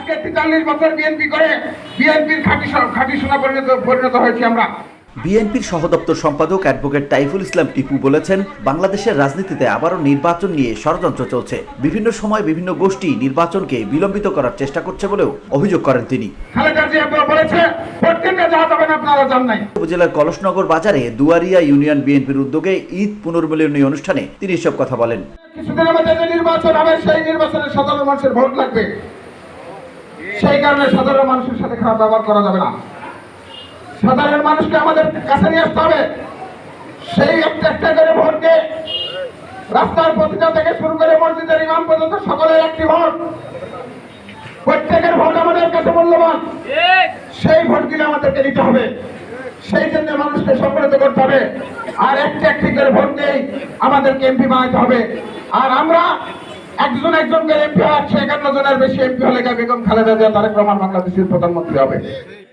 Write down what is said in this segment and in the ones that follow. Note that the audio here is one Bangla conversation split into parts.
আজকে ৪৩ বছর বিএনপি করে বিএনপির খাঁটি সোনা পরিণত হয়েছি আমরা। বিএনপির সহদপ্তর সম্পাদক অ্যাডভোকেট তাইফুল ইসলাম টিপু বলেছেন, বাংলাদেশের রাজনীতিতে আবারও নির্বাচন নিয়ে ষড়যন্ত্র চলছে। বিভিন্ন সময় বিভিন্ন গোষ্ঠী নির্বাচনকে বিলম্বিত করার চেষ্টা করছে বলেও অভিযোগ করেন তিনি। উপজেলার কলসনগর বাজারে দুয়ারিয়া ইউনিয়ন বিএনপির উদ্যোগে ঈদ পুনর্মিলনী অনুষ্ঠানে তিনি এসব কথা বলেন। কিছুদিনের মধ্যে যে নির্বাচন হবে সেই নির্বাচনে সাধারণ মানুষের ভোট লাগবে, সেই কারণে সাধারণ মানুষের সাথে খারাপ ব্যবহার করা যাবে না। সাধারণ মানুষকে আমাদের কাছে নিয়ে আসতে হবে। সেই একটা করে ভোটকে রাস্তার প্রতিটা থেকে শুরু করে মসজিদের ইমাম পর্যন্ত সকলের একটি ভোট, প্রত্যেকের ভোট আমাদের কাছে মূল্যবান। সেই ভোটগুলো আমাদেরকে দিতে হবে, সেই জন্য মানুষকে সম্মিলিত করতে হবে। আর একটি করে ভোট নেই আমাদেরকে এমপি বানাতে হবে। আর আমরা একজন করে এমপি হচ্ছে ৫১ জনের বেশি এমপি হলে বেগম খালেদা জিয়া তারেক রহমান বাংলাদেশের প্রধানমন্ত্রী হবে।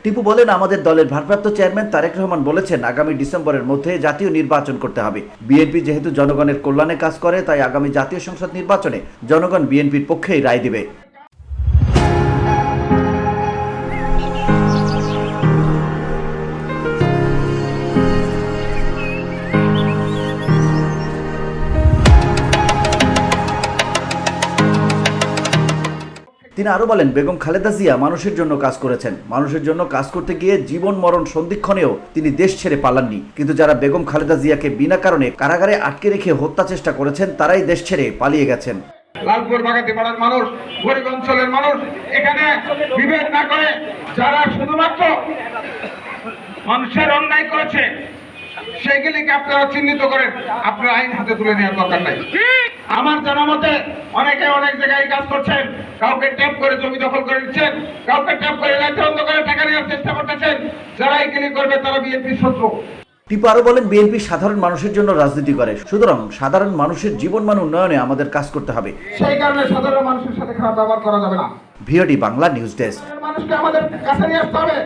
টিপু বলেন, আমাদের দলের ভারপ্রাপ্ত চেয়ারম্যান তারেক রহমান বলেছেন, আগামী ডিসেম্বরের মধ্যে জাতীয় নির্বাচন করতে হবে। বিএনপি যেহেতু জনগণের কল্যাণে কাজ করে, তাই আগামী জাতীয় সংসদ নির্বাচনে জনগণ বিএনপির পক্ষেই রায় দিবে। তিনি আরো বলেন, বেগম খালেদা জিয়া মানুষের জন্য কাজ করেছেন। মানুষের জন্য কাজ করতে গিয়ে জীবন মরণ সন্ধিক্ষণেও তিনি দেশ ছেড়ে পালাননি। কিন্তু যারা বেগম খালেদা জিয়াকে বিনা কারণে কারাগারে আটকে রেখে হত্যা চেষ্টা করেছেন, তারাই দেশ ছেড়ে পালিয়ে গেছেন। লালপুর বাগাতি পাড়ার মানুষ, গরিব অঞ্চলের মানুষ, এখানে বিভেদ না করে যারা শুধুমাত্র মানুষের অন্যায় করেছে সেগুলিকে আপনারা চিহ্নিত করেন, আপনার আইন হাতে তুলে নেওয়ার দরকার নাই। আমার জানা মতে অনেকে অনেক জায়গায় কাজ করছেন, কাউকে ট্যাপ করে জমি দখল করে দিচ্ছেন, কাউকে ট্যাপ করে রাজ্য অন্ধকারে টাকা নেওয়ার চেষ্টা করতেছেন। যারা এগুলি করবে তারা বিএনপির শত্রু। টিপু আরো বলেন, বিএনপি সাধারণ মানুষের জন্য রাজনীতি করে, সুতরাং সাধারণ মানুষের জীবনমান উন্নয়নে আমাদের কাজ করতে হবে। সেই কারণে সাধারণ মানুষের সাথে খারাপ ব্যবহার করা যাবে না। VOD Bangla news desk. মানুষকে আমাদের কাছে নিয়ে আসতে হবে।